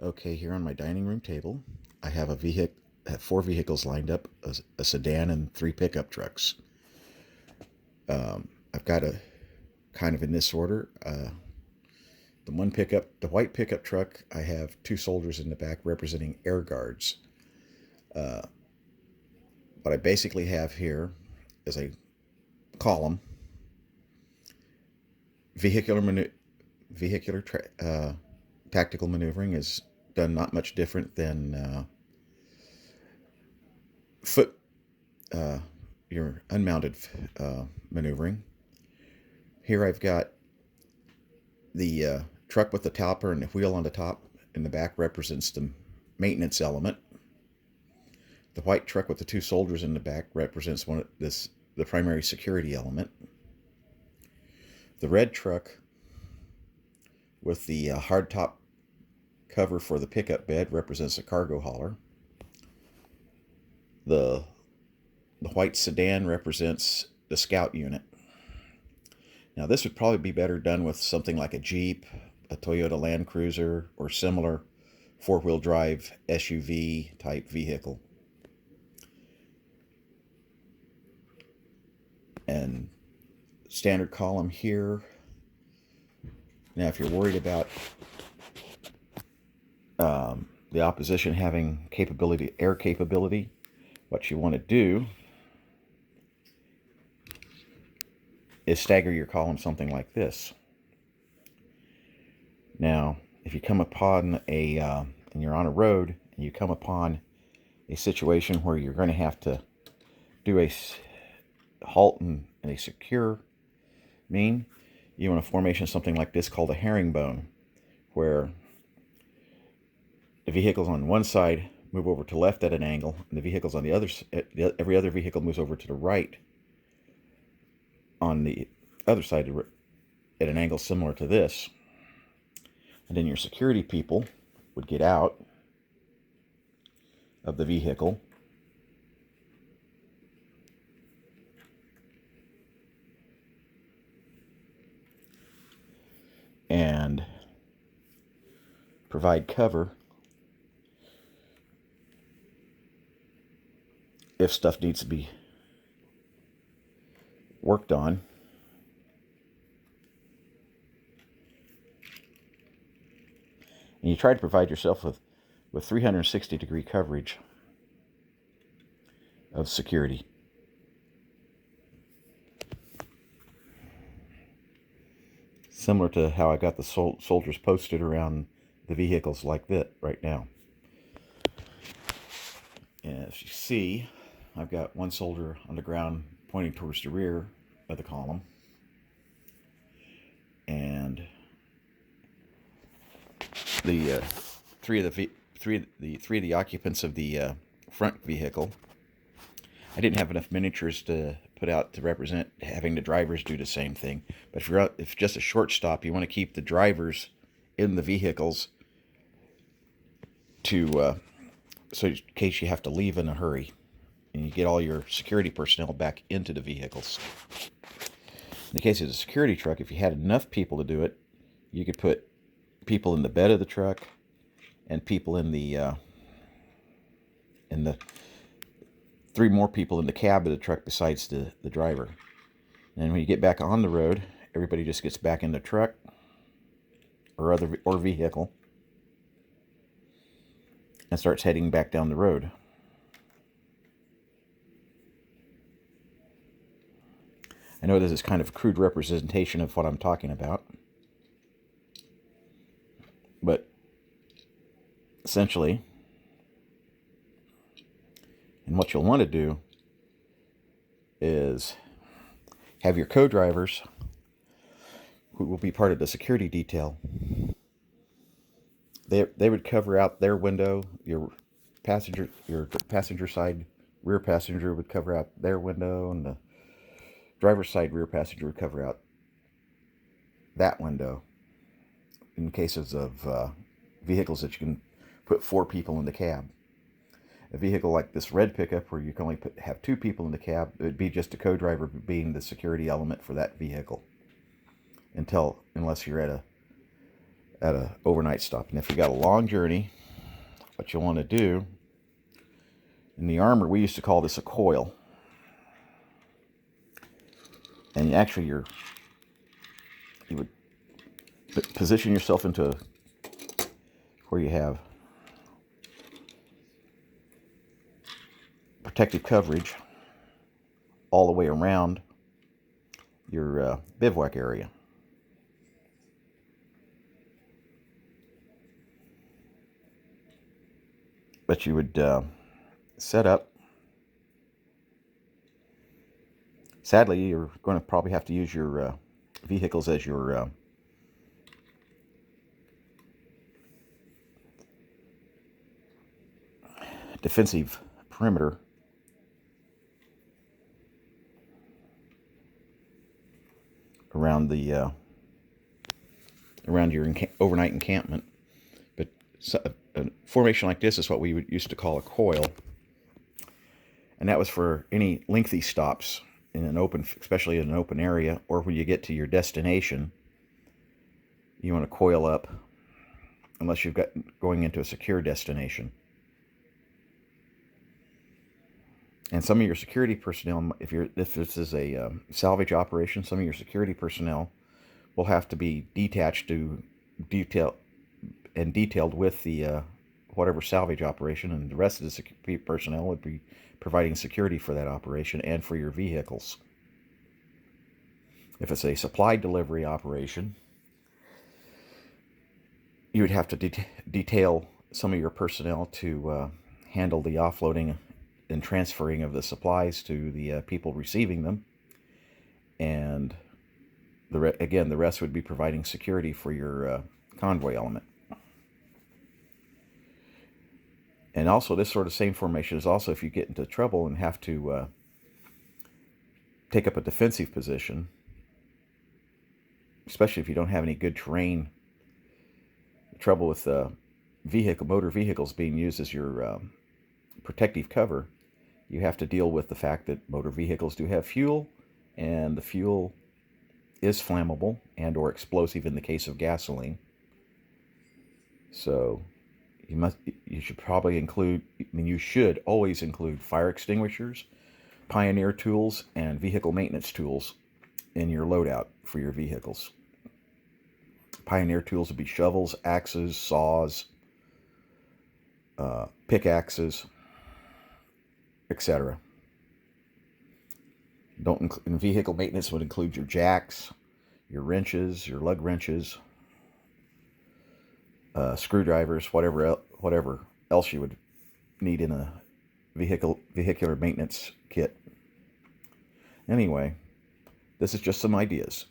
Okay, here on my dining room table, I have four vehicles lined up: a sedan and three pickup trucks. I've got a kind of in this order. The white pickup truck, I have two soldiers in the back representing air guards. What I basically have here is a column. Vehicular manu- vehicular tactical maneuvering is done not much different than foot uh, your unmounted maneuvering. Here I've got the truck with the topper and the wheel on the top. In the back represents the maintenance element. The white truck with the two soldiers in the back represents the primary security element. The red truck with the hard top cover for the pickup bed represents a cargo hauler. The white sedan represents the scout unit. Now, this would probably be better done with something like a Jeep, a Toyota Land Cruiser, or similar four-wheel drive SUV type vehicle. And standard column here. Now, if you're worried about the opposition having air capability, what you want to do is stagger your column something like this. Now, if you come upon and you're on a road, and you come upon a situation where you're going to have to do a halt and a secure mean, you want a formation something like this called a herringbone, where the vehicles on one side move over to left at an angle, and the vehicles on the other, every other vehicle moves over to the right on the other side at an angle similar to this. And then your security people would get out of the vehicle and provide cover if stuff needs to be worked on. And you try to provide yourself with 360-degree coverage of security. Similar to how I got the soldiers posted around the vehicles like that right now. And as you see, I've got one soldier on the ground pointing towards the rear of the column. And the three of the occupants of the front vehicle, I didn't have enough miniatures to put out to represent having the drivers do the same thing. But if just a short stop, you want to keep the drivers in the vehicles so in case you have to leave in a hurry, and you get all your security personnel back into the vehicles. In the case of the security truck, if you had enough people to do it, you could put people in the bed of the truck and people in the three more people in the cab of the truck besides the driver. And when you get back on the road, everybody just gets back in the truck or vehicle and starts heading back down the road. I know this is kind of a crude representation of what I'm talking about, but essentially, and what you'll want to do is have your co-drivers, who will be part of the security detail, they would cover out their window. Your passenger side rear passenger would cover out their window, and the driver's side rear passenger would cover out that window. In cases of vehicles that you can put four people in the cab. A vehicle like this red pickup, where you can only have two people in the cab, it would be just a co-driver being the security element for that vehicle, unless you're at at a overnight stop. And if you got a long journey, what you want to do, in the Armor, we used to call this a coil. And actually, you would position yourself into where you have protective coverage all the way around your bivouac area. But you would set up. Sadly, you're going to probably have to use your vehicles as your defensive perimeter around the around your overnight encampment. But a formation like this is what we used to call a coil, and that was for any lengthy stops in an open, especially in an open area, or when you get to your destination, you want to coil up, unless you've got going into a secure destination. And some of your security personnel, if this is a salvage operation, some of your security personnel will have to be detached to detailed with the whatever salvage operation, and the rest of the security personnel would be providing security for that operation and for your vehicles. If it's a supply delivery operation, you would have to detail some of your personnel to handle the offloading and transferring of the supplies to the people receiving them, and again, the rest would be providing security for your convoy element. And also, this sort of same formation is also if you get into trouble and have to take up a defensive position, especially if you don't have any good terrain. The trouble with motor vehicles being used as your protective cover, you have to deal with the fact that motor vehicles do have fuel, and the fuel is flammable and or explosive in the case of gasoline. So you should probably include, you should always include fire extinguishers, pioneer tools, and vehicle maintenance tools in your loadout for your vehicles. Pioneer tools would be shovels, axes, saws, pickaxes, etc. And vehicle maintenance would include your jacks, your wrenches, your lug wrenches, screwdrivers, whatever else you would need in a vehicular maintenance kit. Anyway, this is just some ideas.